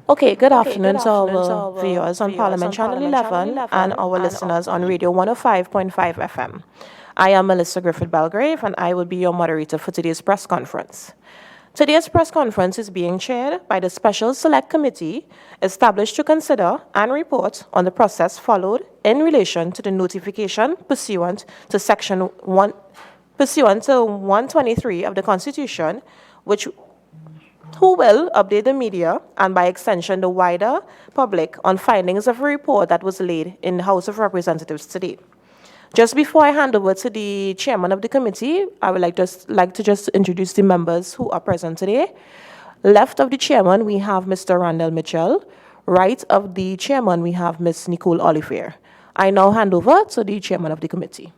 Okay, good afternoon to our viewers on Parliament Channel 11 and our listeners on Radio 105.5 FM. I am Melissa Griffith Belgrave and I will be your moderator for today's press conference. Today's press conference is being chaired by the Special Select Committee established to consider and report on the process followed in relation to the notification pursuant to pursuant to 123 of the Constitution, who will update the media and by extension the wider public on findings of a report that was laid in the House of Representatives today. Just before I hand over to the chairman of the committee, I would like to just introduce the members who are present today. Left of the chairman, we have Mr. Randall Mitchell. Right of the chairman, we have Ms. Nicole Olivier. I now hand over to the chairman of the committee.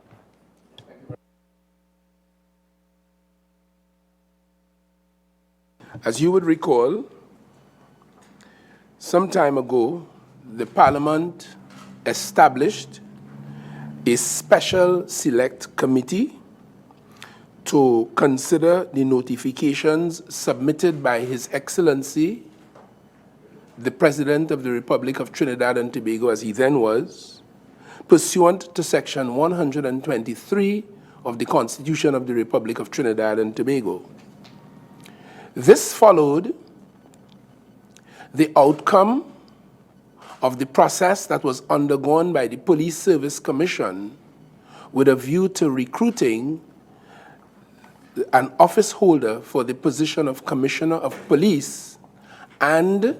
As you would recall, some time ago, the Parliament established a special select committee to consider the notifications submitted by His Excellency, the President of the Republic of Trinidad and Tobago, as he then was, pursuant to Section 123 of the Constitution of the Republic of Trinidad and Tobago. This followed the outcome of the process that was undergone by the Police Service Commission with a view to recruiting an office holder for the position of Commissioner of Police and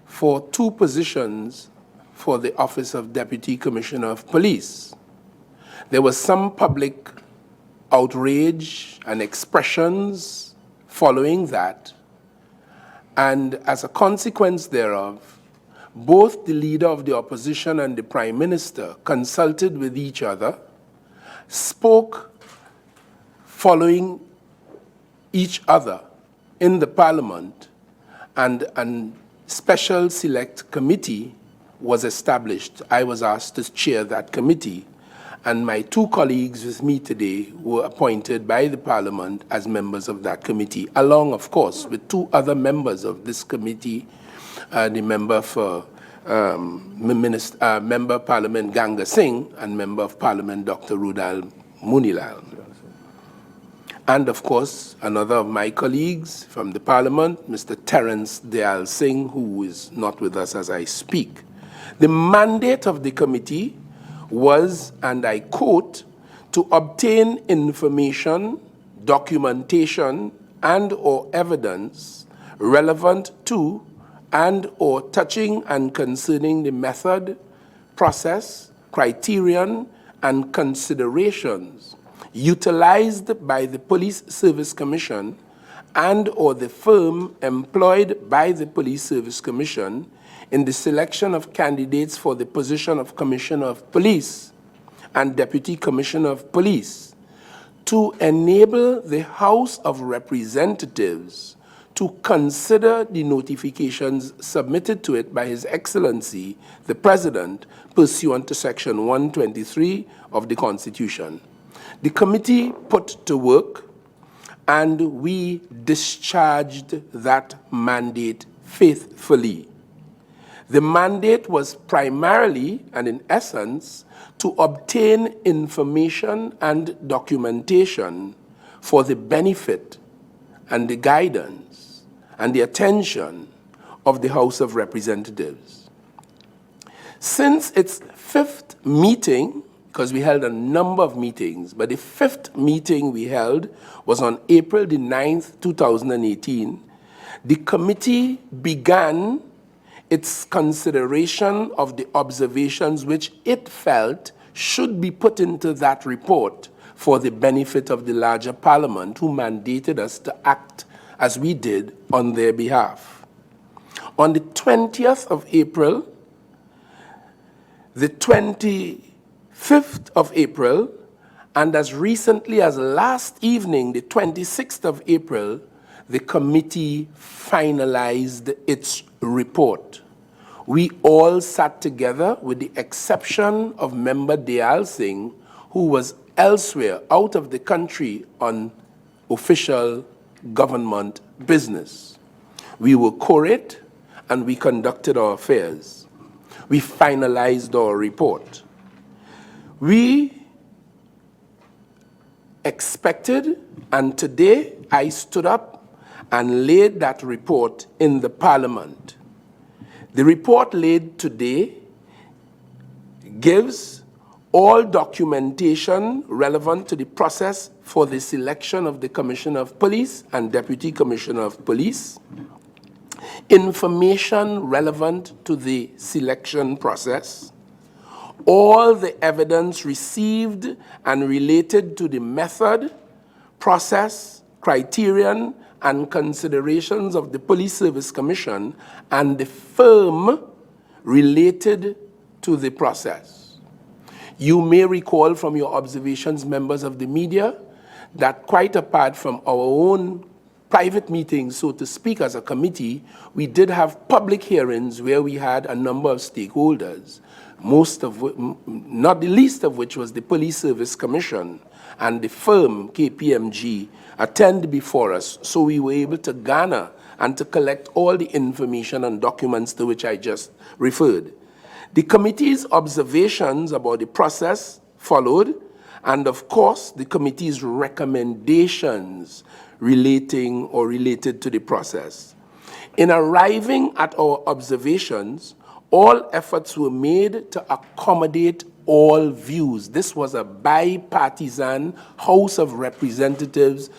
for 2 positions for the office of Deputy Commissioner of Police. There was some public outrage and expressions following that, and as a consequence thereof, both the leader of the opposition and the Prime Minister consulted with each other, spoke following each other in the Parliament, and a special select committee was established. I was asked to chair that committee, and my 2 colleagues with me today were appointed by the Parliament as members of that committee, along, of course, with 2 other members of this committee, the member for Member of Parliament Ganga Singh and Member of Parliament Dr. Rudal Munilal. And, of course, another of my colleagues from the Parliament, Mr. Terence Dayal Singh, who is not with us as I speak. The mandate of the committee was, and I quote, to obtain information, documentation, and/or evidence relevant to and/or touching and concerning the method, process, criterion, and considerations utilized by the Police Service Commission and/or the firm employed by the Police Service Commission in the selection of candidates for the position of Commissioner of Police and Deputy Commissioner of Police, to enable the House of Representatives to consider the notifications submitted to it by His Excellency, the President, pursuant to Section 123 of the Constitution. The committee put to work, and we discharged that mandate faithfully. The mandate was primarily and in essence to obtain information and documentation for the benefit and the guidance and the attention of the House of Representatives. Since its 5th meeting, because we held a number of meetings, but the 5th meeting we held was on April the 9th, 2018, the committee began its consideration of the observations which it felt should be put into that report for the benefit of the larger Parliament, who mandated us to act as we did on their behalf. On the 20th of April, the 25th of April, and as recently as last evening, the 26th of April, the committee finalized its report. We all sat together with the exception of Member Dayal Singh, who was elsewhere out of the country on official government business. We were quorate and we conducted our affairs. We finalized our report. We expected, and today I stood up and laid that report in the Parliament. The report laid today gives all documentation relevant to the process for the selection of the Commissioner of Police and Deputy Commissioner of Police, information relevant to the selection process, all the evidence received and related to the method, process, criterion, and considerations of the Police Service Commission and the firm related to the process. You may recall from your observations, members of the media, that quite apart from our own private meetings, so to speak, as a committee, we did have public hearings where we had a number of stakeholders, not the least of which was the Police Service Commission and the firm KPMG attend before us, so we were able to garner and to collect all the information and documents to which I just referred. The committee's observations about the process followed, and of course, the committee's recommendations related to the process. In arriving at our observations, all efforts were made to accommodate all views. This was a bipartisan House of Representatives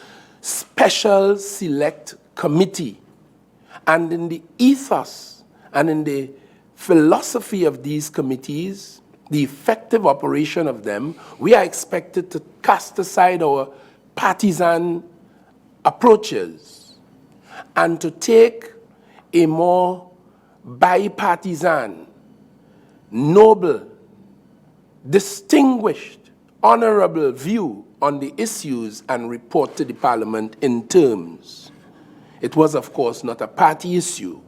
special select committee. And in the ethos and in the philosophy of these committees, the effective operation of them, we are expected to cast aside our partisan approaches and to take a more bipartisan, noble, distinguished, honorable view on the issues and report to the Parliament in terms. It was, of course, not a party issue,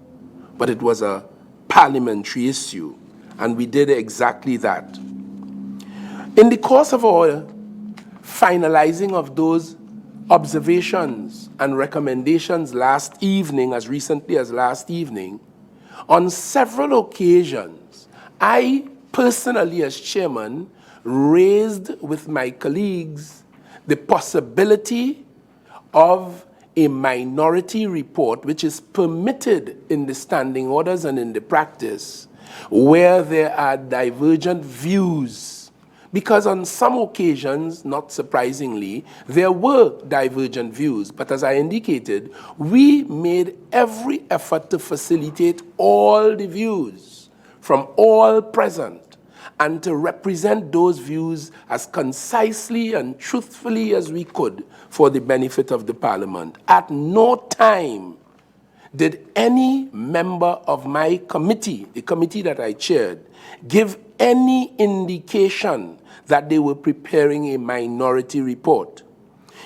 but it was a parliamentary issue, and we did exactly that. In the course of our finalizing of those observations and recommendations last evening, as recently as last evening, on several occasions, I personally, as chairman, raised with my colleagues the possibility of a minority report, which is permitted in the standing orders and in the practice, where there are divergent views. Because on some occasions, not surprisingly, there were divergent views. But as I indicated, we made every effort to facilitate all the views from all present and to represent those views as concisely and truthfully as we could for the benefit of the Parliament. At no time did any member of my committee, the committee that I chaired, give any indication that they were preparing a minority report.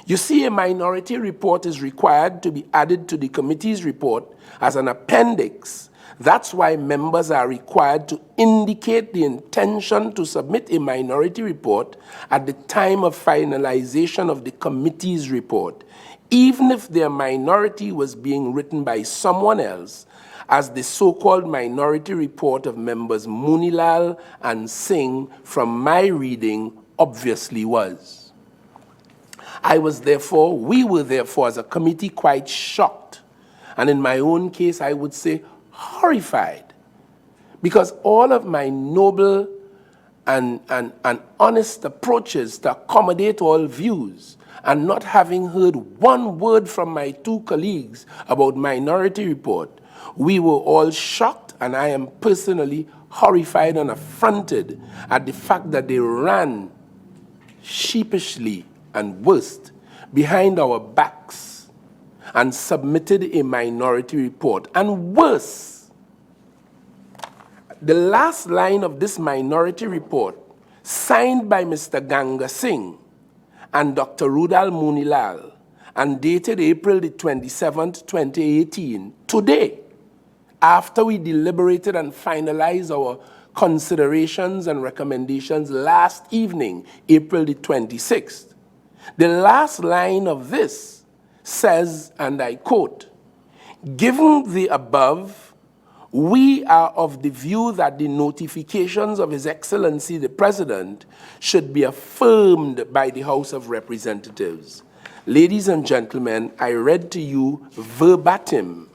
You see, a minority report is required to be added to the committee's report as an appendix. That's why members are required to indicate the intention to submit a minority report at the time of finalization of the committee's report, even if their minority was being written by someone else, as the so-called minority report of members Munilal and Singh from my reading obviously was. We were therefore as a committee quite shocked, and in my own case I would say horrified, because all of my noble and honest approaches to accommodate all views, and not having heard one word from my two colleagues about minority report, we were all shocked, and I am personally horrified and affronted at the fact that they ran sheepishly and worst behind our backs and submitted a minority report. And worse, the last line of this minority report, signed by Mr. Ganga Singh and Dr. Rudal Munilal, and dated April the 27th, 2018, today, after we deliberated and finalized our considerations and recommendations last evening, April the 26th. The last line of this says, and I quote, "Given the above, We are of the view that the notifications of His Excellency the President should be affirmed by the House of Representatives. Ladies and gentlemen, I read to you verbatim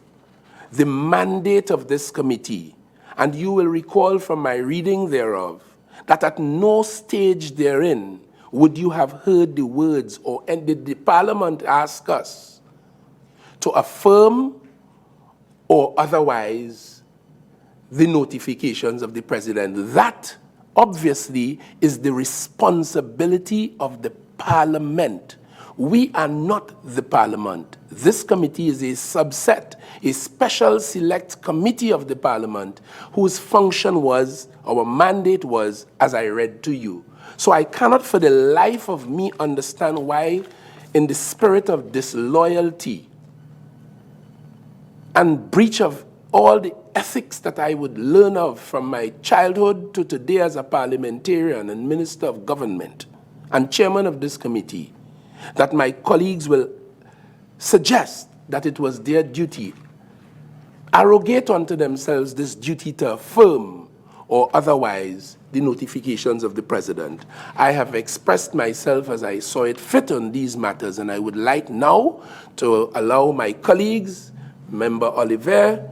the mandate of this committee, and you will recall from my reading thereof that at no stage therein would you have heard the words, or did the Parliament ask us to affirm or otherwise the notifications of the President. That, obviously, is the responsibility of the Parliament. We are not the Parliament. This committee is a subset, a special select committee of the Parliament whose function was, our mandate was, as I read to you. So I cannot for the life of me understand why, in the spirit of disloyalty and breach of all the ethics that I would learn of from my childhood to today as a parliamentarian and minister of government and chairman of this committee, that my colleagues will suggest that it was their duty, arrogate unto themselves this duty to affirm or otherwise the notifications of the President. I have expressed myself as I saw it fit on these matters, and I would like now to allow my colleagues, Member Oliver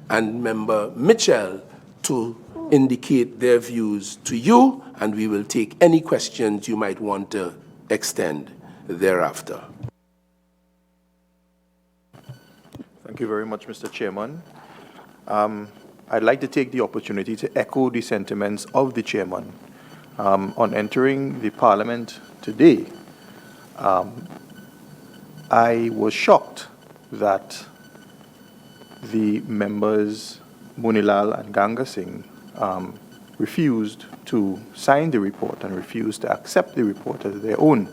and Member Mitchell, to indicate their views to you, and we will take any questions you might want to extend thereafter. Thank you very much, Mr. Chairman. I'd like to take the opportunity to echo the sentiments of the chairman. On entering the Parliament today, I was shocked that the members Munilal and Ganga Singh refused to sign the report and refused to accept the report as their own.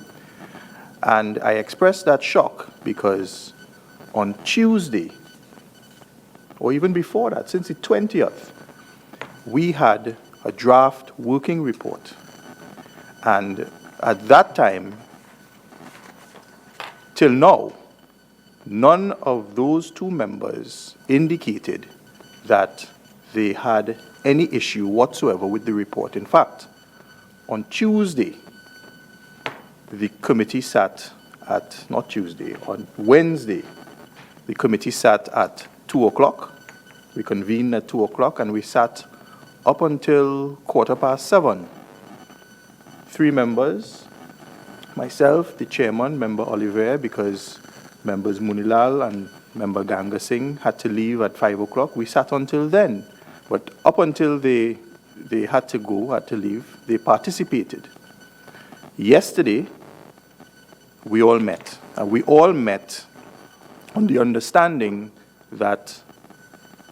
And I expressed that shock because on Tuesday, or even before that, since the 20th, we had a draft working report. And at that time, till now, none of those two members indicated that they had any issue whatsoever with the report. In fact, on Tuesday, the committee sat at, not Tuesday, on Wednesday, the committee sat at 2 o'clock. We convened at 2 o'clock and we sat up until 7:15. 3 members, myself, the chairman, Member Oliver, because members Munilal and Member Ganga Singh had to leave at 5 o'clock. We sat until then. But up until they had to go, had to leave, they participated. Yesterday, we all met. And we all met on the understanding that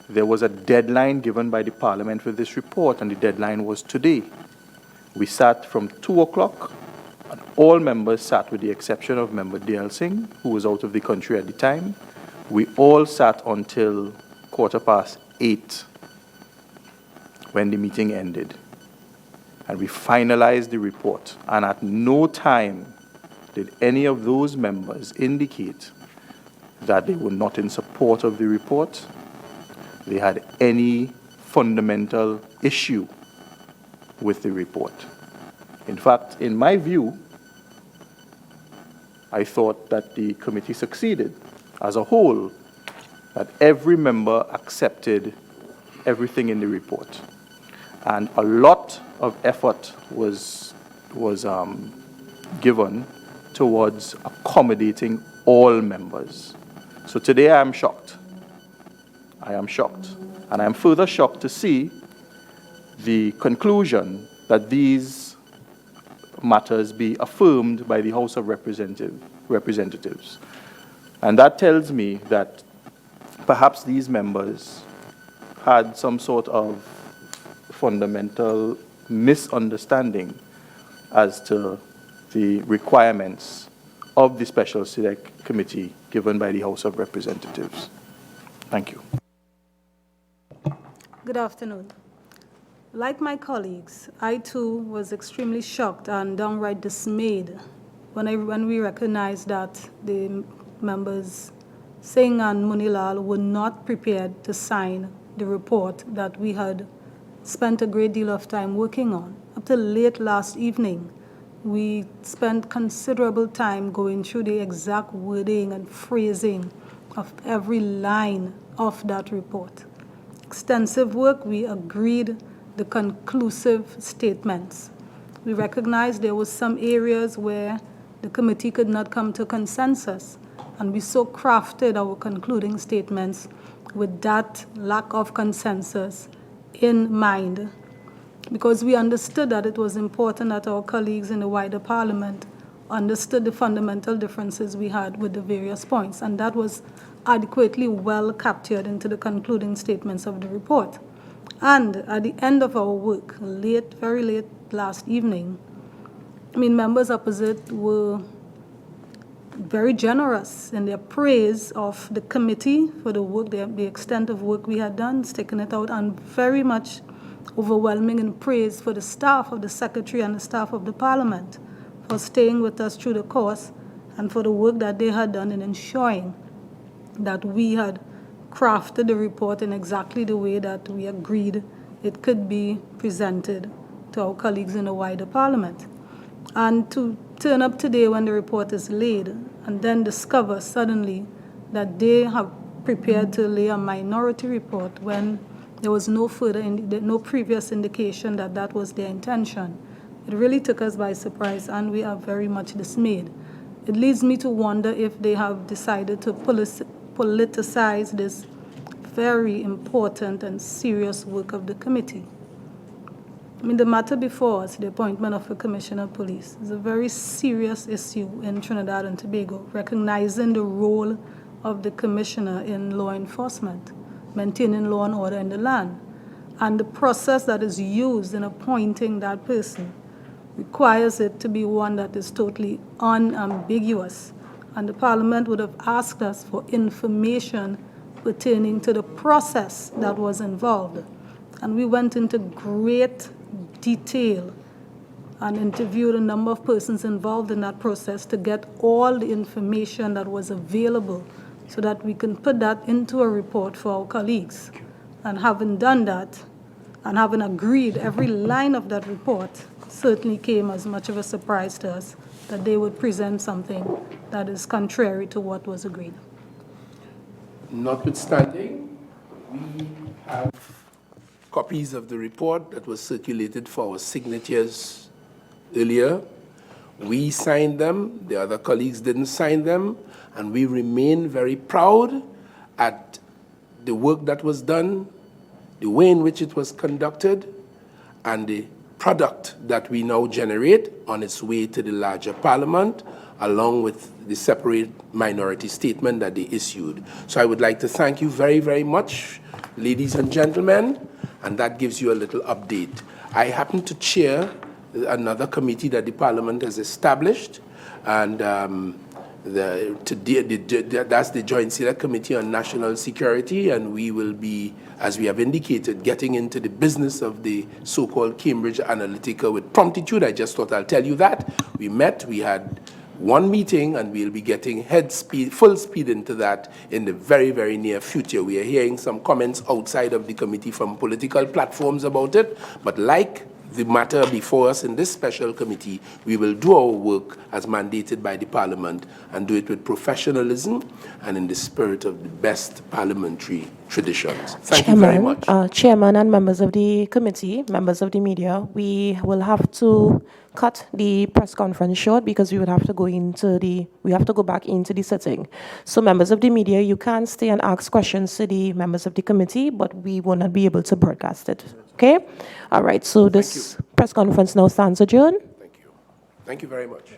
there was a deadline given by the Parliament for this report, and the deadline was today. We sat from 2 o'clock, and all members sat with the exception of Member Dayal Singh, who was out of the country at the time. We all sat until 8:15 when the meeting ended. And we finalized the report, and at no time did any of those members indicate that they were not in support of the report, they had any fundamental issue with the report. In fact, in my view, I thought that the committee succeeded as a whole, that every member accepted everything in the report. And a lot of effort was given towards accommodating all members. So today I am shocked. I am shocked. And I am further shocked to see the conclusion that these matters be affirmed by the House of Representatives. And that tells me that perhaps these members had some sort of fundamental misunderstanding as to the requirements of the Special Select Committee given by the House of Representatives. Thank you. Good afternoon. Like my colleagues, I too was extremely shocked and downright dismayed when we recognized that the members Singh and Munilal were not prepared to sign the report that we had spent a great deal of time working on. Up till late last evening, we spent considerable time going through the exact wording and phrasing of every line of that report. Extensive work, we agreed the conclusive statements. We recognized there was some areas where the committee could not come to consensus, and we so crafted our concluding statements with that lack of consensus in mind, because we understood that it was important that our colleagues in the wider Parliament understood the fundamental differences we had with the various points, and that was adequately well captured into the concluding statements of the report. And at the end of our work, very late last evening, members opposite were very generous in their praise of the committee for the work, the extent of work we had done, sticking it out, and very much overwhelming in praise for the staff of the Secretary and the staff of the Parliament for staying with us through the course and for the work that they had done in ensuring that we had crafted the report in exactly the way that we agreed it could be presented to our colleagues in the wider Parliament. And to turn up today when the report is laid and then discover suddenly that they have prepared to lay a minority report when there was no previous indication that that was their intention, it really took us by surprise, and we are very much dismayed. It leads me to wonder if they have decided to politicize this very important and serious work of the committee. The matter before us, the appointment of a commissioner of police, is a very serious issue in Trinidad and Tobago, recognizing the role of the commissioner in law enforcement, maintaining law and order in the land. And the process that is used in appointing that person requires it to be one that is totally unambiguous. And the Parliament would have asked us for information pertaining to the process that was involved. And we went into great detail and interviewed a number of persons involved in that process to get all the information that was available so that we can put that into a report for our colleagues. And having done that, and having agreed every line of that report, certainly came as much of a surprise to us that they would present something that is contrary to what was agreed. Notwithstanding, we have copies of the report that was circulated for our signatures earlier. We signed them, the other colleagues didn't sign them, and we remain very proud at the work that was done, the way in which it was conducted, and the product that we now generate on its way to the larger Parliament, along with the separate minority statement that they issued. So I would like to thank you very, very much, ladies and gentlemen, and that gives you a little update. I happen to chair another committee that the Parliament has established, and that's the Joint Select Committee on National Security, and we will be, as we have indicated, getting into the business of the so-called Cambridge Analytica with promptitude. I just thought I'll tell you that. We met, we had one meeting, and we'll be getting full speed into that in the very, very near future. We are hearing some comments outside of the committee from political platforms about it, but like the matter before us in this special committee, we will do our work as mandated by the Parliament and do it with professionalism and in the spirit of the best parliamentary traditions. Thank you very much. Chairman and members of the committee, members of the media, we will have to cut the press conference short because we would have to go back into the sitting. So members of the media, you can stay and ask questions to the members of the committee, but we will not be able to broadcast it. Okay? All right, so this press conference now stands adjourned. Thank you. Thank you very much.